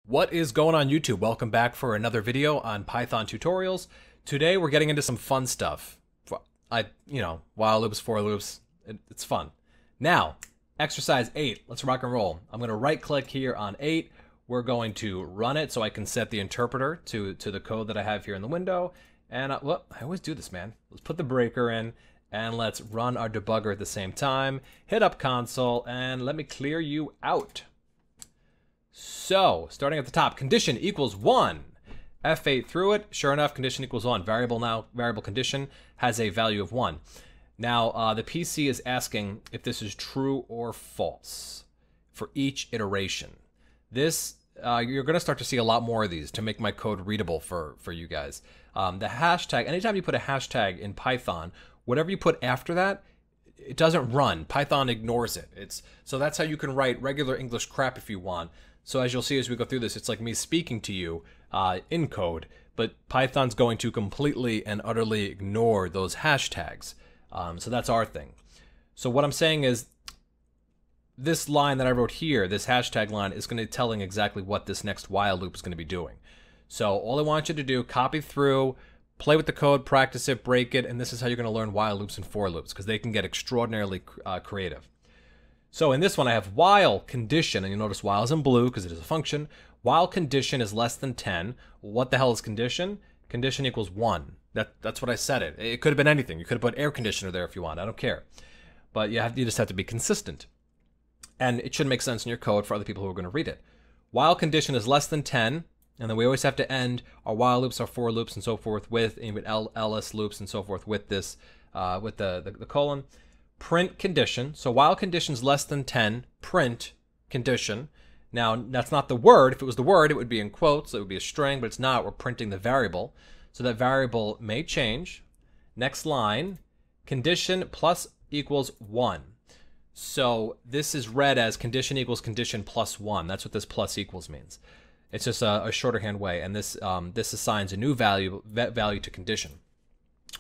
What is going on YouTube? Welcome back for another video on Python tutorials. Today we're getting into some fun stuff. While loops, for loops, it's fun. Now, exercise 8, let's rock and roll. I'm going to right click here on 8. We're going to run it so I can set the interpreter to the code that I have here in the window. And I always do this, man. Let's put the breaker in and let's run our debugger at the same time. Hit up console and let me clear you out. So, starting at the top, condition equals 1. F8 through it. Sure enough, condition equals 1. Variable condition has a value of 1. Now, the PC is asking if this is true or false for each iteration. This, you're going to start to see a lot more of these to make my code readable for you guys. The hashtag, anytime you put a hashtag in Python, whatever you put after that, it doesn't run. Python ignores it. So that's how you can write regular English crap if you want. So as you'll see as we go through this, it's like me speaking to you in code, but Python's going to completely and utterly ignore those hashtags. So that's our thing. So what I'm saying is this line that I wrote here, this hashtag line, is going to be telling exactly what this next while loop is going to be doing. So all I want you to do, copy through, play with the code, practice it, break it, and this is how you're going to learn while loops and for loops, because they can get extraordinarily creative. So in this one, I have while condition, and you'll notice while is in blue because it is a function. While condition is less than 10. What the hell is condition? Condition equals 1. That's what I said it. It could have been anything. You could have put air conditioner there if you want. I don't care. But you just have to be consistent. And it should make sense in your code for other people who are going to read it. While condition is less than 10, and then we always have to end our while loops, our for loops, and so forth with, even else loops and so forth with this, with the colon. Print condition. So while condition's less than 10, print condition. Now, that's not the word. If it was the word, it would be in quotes. So it would be a string, but it's not. We're printing the variable. So that variable may change. Next line, condition plus equals 1. So this is read as condition equals condition plus 1. That's what this plus equals means. It's just a shorthand way. And this assigns a new value to condition.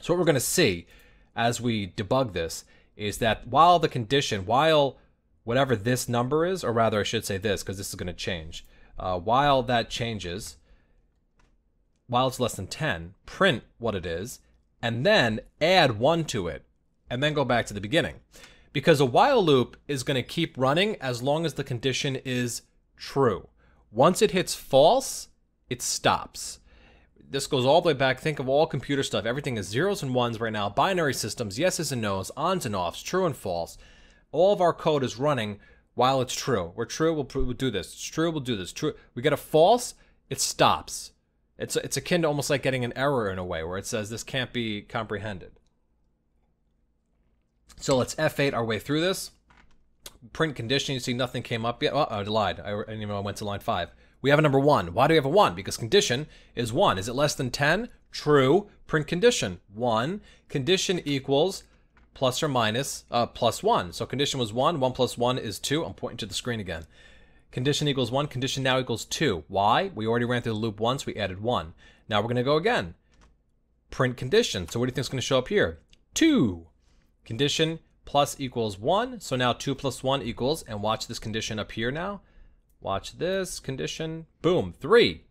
So what we're going to see as we debug this is that while the condition, while whatever this number is, or rather I should say this because this is going to change, while that changes, while it's less than 10, print what it is, and then add 1 to it, and then go back to the beginning. Because a while loop is going to keep running as long as the condition is true. Once it hits false, it stops. This goes all the way back. Think of all computer stuff. Everything is zeros and ones right now. Binary systems, yeses and nos, ons and offs, true and false. All of our code is running while it's true. We're true, we'll do this. It's true, we'll do this. True, we get a false, it stops. It's akin to almost like getting an error in a way where it says this can't be comprehended. So let's F8 our way through this. Print condition, you see nothing came up yet. Oh, I lied. I didn't even know I went to line 5. We have a number 1. Why do we have a 1? Because condition is 1. Is it less than 10? True. Print condition. 1. Condition equals plus or minus plus 1. So condition was 1. 1 plus 1 is 2. I'm pointing to the screen again. Condition equals 1. Condition now equals 2. Why? We already ran through the loop once. We added 1. Now we're going to go again. Print condition. So what do you think is going to show up here? 2. Condition plus equals 1. So now 2 plus 1 equals, and watch this condition up here now. Watch this condition. Boom, 3.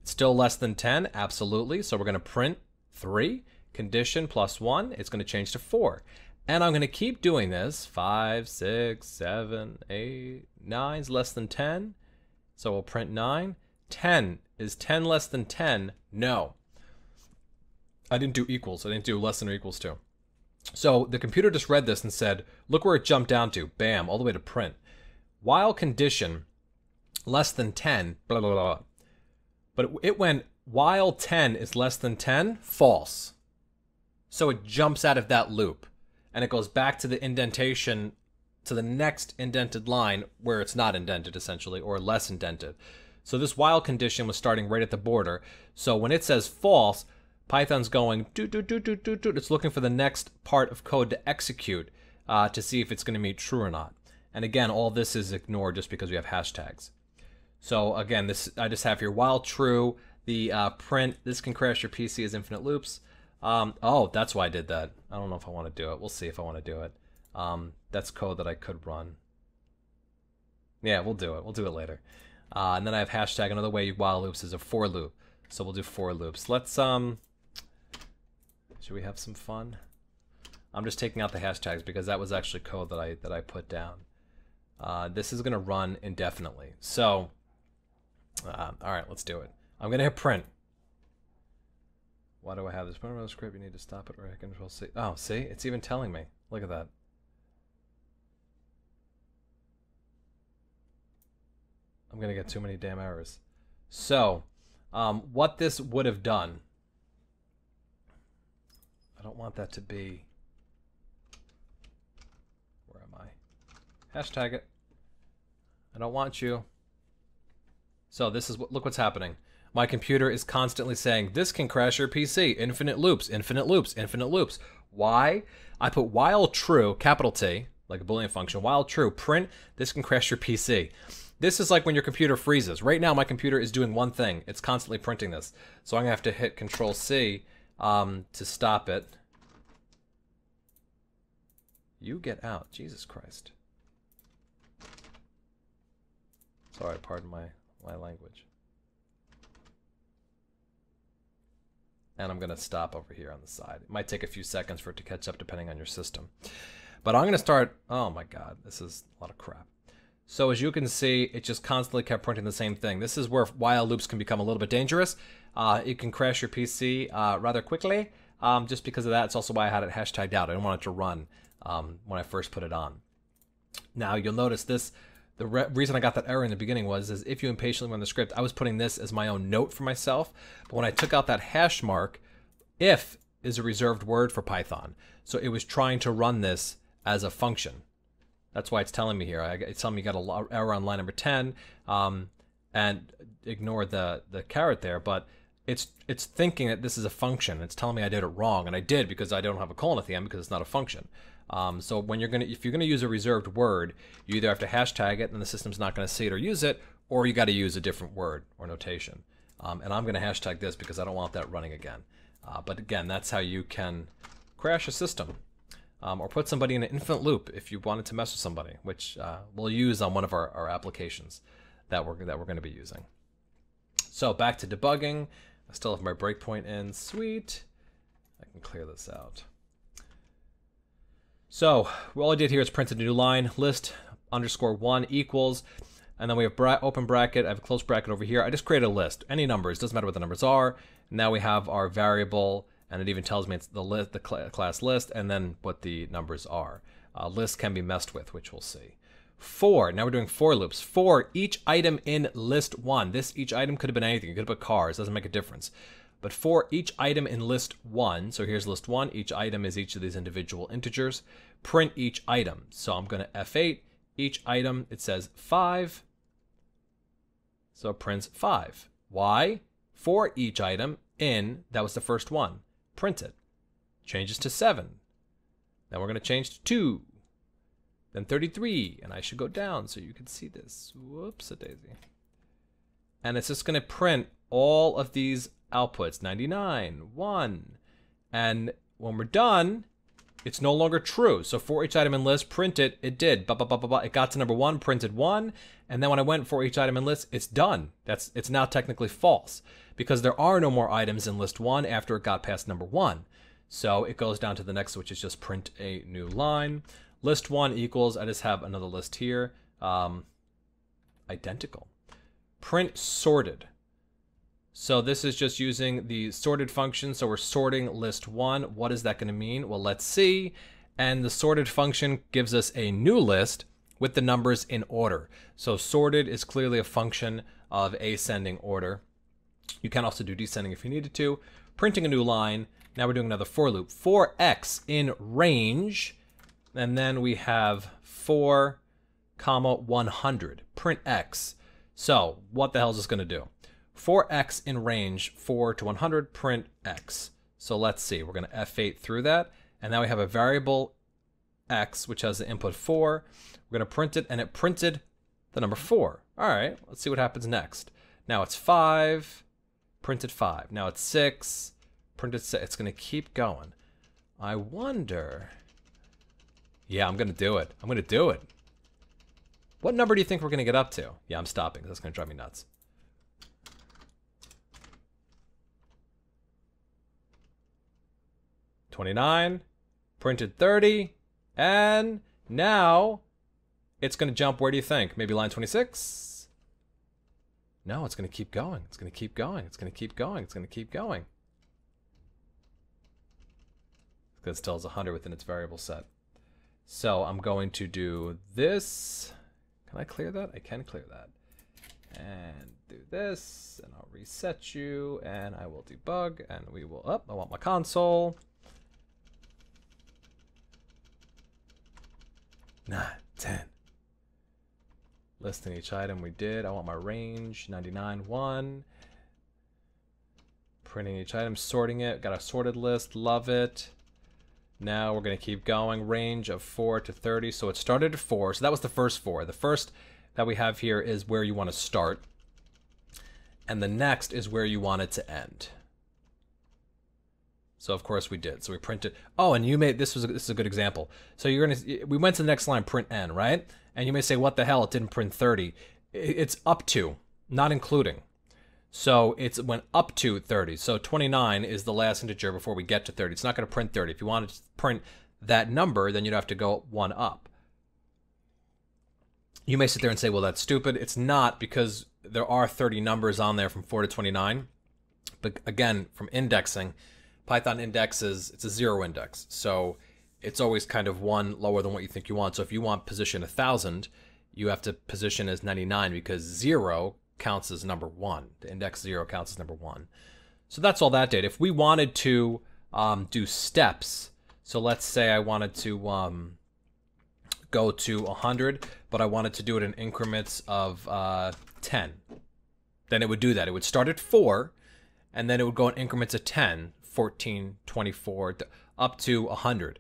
It's still less than 10, absolutely. So we're going to print 3. Condition plus 1, it's going to change to 4. And I'm going to keep doing this. 5, 6, 7, 8, 9 is less than 10. So we'll print 9. 10. Is 10 less than 10? No. I didn't do equals. I didn't do less than or equals to. So the computer just read this and said, look where it jumped down to. Bam, all the way to print. While condition less than 10, blah, blah, blah. But it went, while 10 is less than 10, false. So it jumps out of that loop. And it goes back to the indentation, to the next indented line where it's not indented, essentially, or less indented. So this while condition was starting right at the border. So when it says false, Python's going, it's looking for the next part of code to execute to see if it's going to meet true or not. And again, all this is ignored just because we have hashtags. So again, this I just have here while true, the print, this can crash your PC as infinite loops. Oh, that's why I did that. I don't know if I want to do it. We'll see if I want to do it. That's code that I could run. Yeah, we'll do it. We'll do it later. And then I have hashtag another way while loops is a for loop. So we'll do for loops. Let's, should we have some fun? I'm just taking out the hashtags because that was actually code that I put down. This is going to run indefinitely. So, all right, let's do it. I'm going to hit print. Why do I have this part of the script? You need to stop it or hit Control C. Oh, see? It's even telling me. Look at that. I'm going to get too many damn errors. So, what this would have done, I don't want that to be, where am I? Hashtag it. I don't want you. So this is what, look what's happening. My computer is constantly saying, this can crash your PC. Infinite loops, infinite loops, infinite loops. Why? I put while true, capital T, like a Boolean function, while true, print, this can crash your PC. This is like when your computer freezes. Right now, my computer is doing one thing. It's constantly printing this. So I'm going to have to hit Control C to stop it. You get out. Jesus Christ. Sorry, pardon my language. And I'm going to stop over here on the side. It might take a few seconds for it to catch up depending on your system. But I'm going to start... Oh my god, this is a lot of crap. So as you can see, it just constantly kept printing the same thing. This is where while loops can become a little bit dangerous. It can crash your PC rather quickly. Just because of that, it's also why I had it hashtagged out. I didn't want it to run when I first put it on. Now you'll notice this. The reason I got that error in the beginning was if you impatiently run the script, I was putting this as my own note for myself. But when I took out that hash mark, if is a reserved word for Python. So it was trying to run this as a function. That's why it's telling me here. It's telling me you got an error on line number 10, and ignore the caret there. But it's thinking that this is a function. It's telling me I did it wrong, and I did because I don't have a colon at the end because it's not a function. So when if you're gonna use a reserved word, you either have to hashtag it, and the system's not gonna see it or use it, or you got to use a different word or notation. And I'm gonna hashtag this because I don't want that running again. But again, that's how you can crash a system. Or put somebody in an infinite loop if you wanted to mess with somebody, which we'll use on one of our applications that we're going to be using. So back to debugging. I still have my breakpoint in. Sweet. I can clear this out. So all I did here is print a new line, list _1 equals, and then we have open bracket. I have a close bracket over here. I just created a list. Any numbers, doesn't matter what the numbers are. Now we have our variable. And it even tells me it's the class list, and then what the numbers are. Lists can be messed with, which we'll see. For, now we're doing for loops. For each item in list 1. This each item could have been anything. You could have put cars, doesn't make a difference. But for each item in list 1, so here's list 1. Each item is each of these individual integers. Print each item. So I'm going to F8. Each item, it says 5. So it prints 5. Why? For each item in, that was the first one. Print it. Changes to 7. Then we're going to change to 2. Then 33. And I should go down so you can see this. Whoops-a-daisy. And it's just going to print all of these outputs. 99, 1. And when we're done, it's no longer true. So for each item in list, print it. It did. It got to number 1, printed 1. And then when I went for each item in list, it's done. It's now technically false because there are no more items in list 1 after it got past number 1. So it goes down to the next, which is just print a new line. List 1 equals, I just have another list here. Identical. Print sorted. So this is just using the sorted function. So we're sorting list 1. What is that going to mean? Well, let's see. And the sorted function gives us a new list with the numbers in order. So sorted is clearly a function of ascending order. You can also do descending if you needed to. Printing a new line. Now we're doing another for loop. For x in range. And then we have 4, 100. Print x. So what the hell is this going to do? For x in range 4 to 100, print x. So let's see. We're going to F8 through that. And now we have a variable x, which has the input 4. We're going to print it, and it printed the number 4. All right, let's see what happens next. Now it's 5, printed 5. Now it's 6, printed 6. It's going to keep going. I wonder... Yeah, I'm going to do it. I'm going to do it. What number do you think we're going to get up to? Yeah, I'm stopping. That's going to drive me nuts. $29, printed 30, and now it's going to jump. Where do you think? Maybe line 26? No, it's going to keep going. It's going to keep going. It's going to keep going. It's going to keep going. Because it still has 100 within its variable set. So I'm going to do this. Can I clear that? I can clear that. And do this, and I'll reset you, and I will debug, and we will, oh, I want my console. 9, 10. Listing each item we did. I want my range, 99, 1. Printing each item, sorting it. Got a sorted list, love it. Now we're going to keep going. Range of 4 to 30. So it started at 4. So that was the first 4. The first that we have here is where you want to start. And the next is where you want it to end. So of course we did. So we printed. Oh, and you made this is a good example. So you're gonna we went to the next line, print n, right? And you may say, what the hell? It didn't print 30. It's up to, not including. So it went up to 30. So 29 is the last integer before we get to 30. It's not going to print 30. If you wanted to print that number, then you'd have to go 1 up. You may sit there and say, well, that's stupid. It's not, because there are 30 numbers on there from 4 to 29. But again, from indexing, Python indexes, it's a 0 index. So it's always kind of 1 lower than what you think you want. So if you want position 1000, you have to position as 99 because 0 counts as number 1. The index 0 counts as number 1. So that's all that did. If we wanted to do steps, so let's say I wanted to go to 100, but I wanted to do it in increments of 10, then it would do that. It would start at 4, and then it would go in increments of 10, 14, 24, up to 100.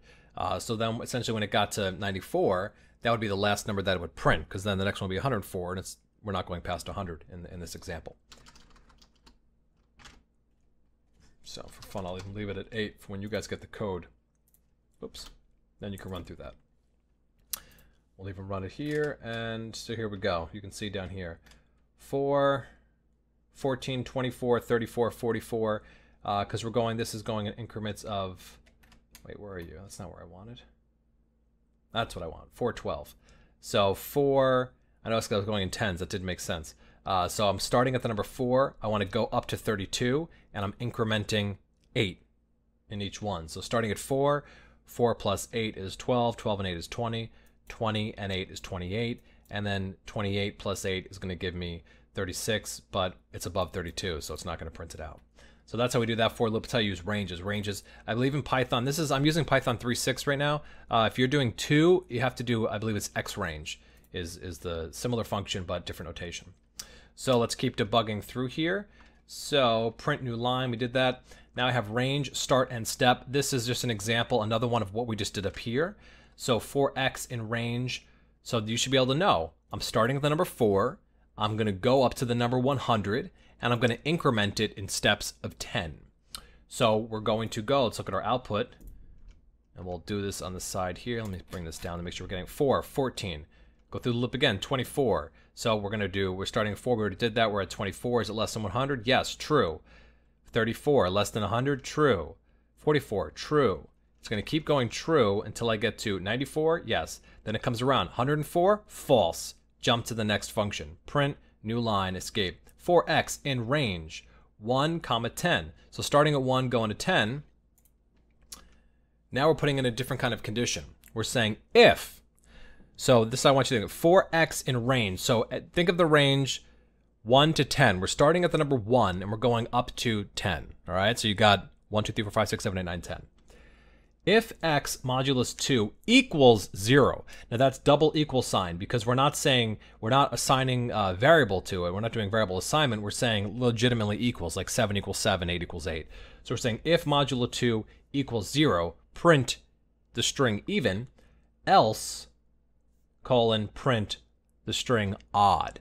So then essentially when it got to 94, that would be the last number that it would print, because then the next one would be 104, and we're not going past 100 in this example. So for fun, I'll even leave it at 8 for when you guys get the code. Oops. Then you can run through that. We'll even run it here, and so here we go. You can see down here, 4, 14, 24, 34, 44, because we're going, this is going in increments of, wait, where are you? That's not where I wanted. That's what I want, 4, 12. So 4, I know I was going in tens, that didn't make sense. So I'm starting at the number 4, I want to go up to 32, and I'm incrementing 8 in each one. So starting at 4, 4 plus 8 is 12, 12 and 8 is 20, 20 and 8 is 28, and then 28 plus 8 is going to give me 36, but it's above 32, so it's not going to print it out. So that's how we do that for loop. That's how you use ranges. Ranges, I believe in Python, I'm using Python 3.6 right now. If you're doing 2, you have to do, I believe it's xrange is the similar function, but different notation. So let's keep debugging through here. So print new line, we did that. Now I have range, start, and step. This is just an example, another one of what we just did up here. So 4x in range, so you should be able to know, I'm starting at the number 4, I'm going to go up to the number 100, and I'm going to increment it in steps of 10. So we're going to go, let's look at our output, and we'll do this on the side here. Let me bring this down to make sure we're getting 4, 14. Go through the loop again, 24. So we're going to do, we're starting at 4, we already did that, we're at 24. Is it less than 100? Yes, true. 34, less than 100? True. 44, true. It's going to keep going true until I get to 94, yes. Then it comes around, 104, false. Jump to the next function. Print, new line, escape. 4x in range, 1, 10. So starting at 1, going to 10. Now we're putting in a different kind of condition. We're saying if. So this I want you to think of 4x in range. So think of the range 1 to 10. We're starting at the number 1 and we're going up to 10. All right, so you got 1, 2, 3, 4, 5, 6, 7, 8, 9, 10. If x modulus 2 equals 0, now that's double equal sign because we're not assigning a variable to it. We're not doing variable assignment. We're saying legitimately equals, like 7 equals 7, 8 equals 8. So we're saying if modulo 2 equals 0, print the string even, else, print the string odd.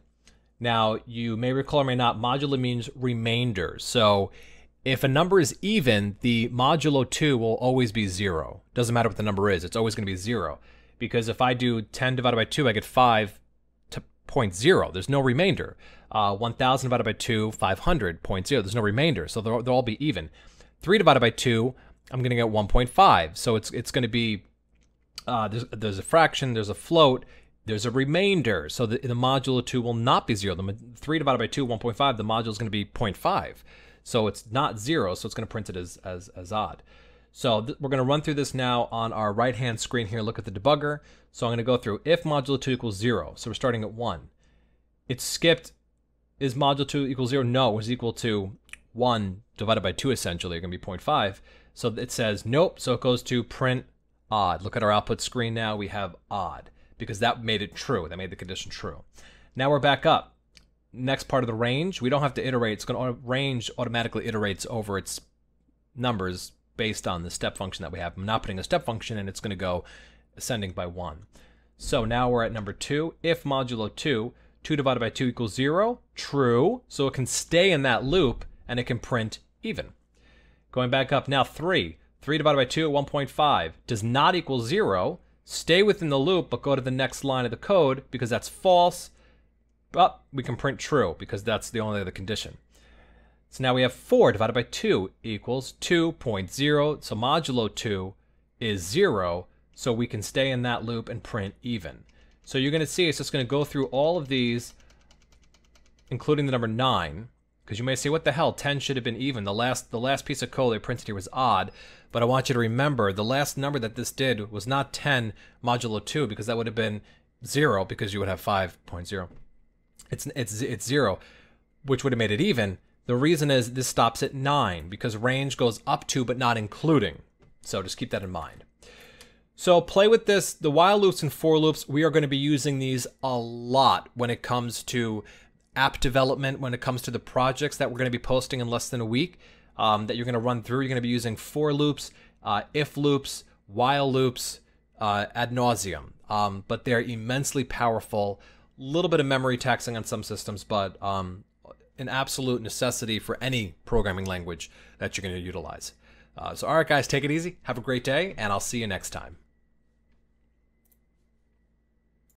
Now, you may recall or may not, modulo means remainder. So if a number is even, the modulo 2 will always be 0. Doesn't matter what the number is, it's always going to be 0. Because if I do 10 divided by 2, I get 5 0.0. There's no remainder. 1,000 divided by 2, 500, 0.0. There's no remainder, so they'll all be even. 3 divided by 2, I'm going to get 1.5. So it's going to be, there's a fraction, there's a float, there's a remainder. So the modulo 2 will not be 0. 3 divided by 2, 1.5, the modulo is going to be 0.5. So it's not 0, so it's going to print it as odd. So we're going to run through this now on our right-hand screen here. Look at the debugger. So I'm going to go through if modulo 2 equals 0. So we're starting at 1. It skipped, is modulo 2 equals 0? No, it was equal to 1 divided by 2 essentially. It's going to be 0.5. So it says nope. So it goes to print odd. Look at our output screen now. We have odd because that made it true. That made the condition true. Now we're back up. Next part of the range, we don't have to iterate. It's going to range automatically iterates over its numbers based on the step function that we have. I'm not putting a step function and it's going to go ascending by 1. So now we're at number 2. If modulo 2, 2 divided by 2 equals 0, true. So it can stay in that loop and it can print even. Going back up now, 3. 3 divided by 2 at 1.5 does not equal 0. Stay within the loop, but go to the next line of the code because that's false. But we can print true because that's the only other condition. So now we have 4 divided by 2 equals 2.0. So modulo 2 is 0. So we can stay in that loop and print even. So you're going to see it's just going to go through all of these, including the number 9. Because you may say, what the hell, 10 should have been even. The last piece of code they printed here was odd. But I want you to remember the last number that this did was not 10 modulo 2 because that would have been 0 because you would have 5.0. It's 0, which would have made it even. The reason is this stops at 9 because range goes up to but not including. So just keep that in mind. So play with this. The while loops and for loops, we are going to be using these a lot when it comes to app development, when it comes to the projects that we're going to be posting in less than a week that you're going to run through. You're going to be using for loops, if loops, while loops ad nauseum. But they're immensely powerful. Little bit of memory taxing on some systems, but an absolute necessity for any programming language that you're going to utilize. So all right, guys, take it easy. Have a great day, and I'll see you next time.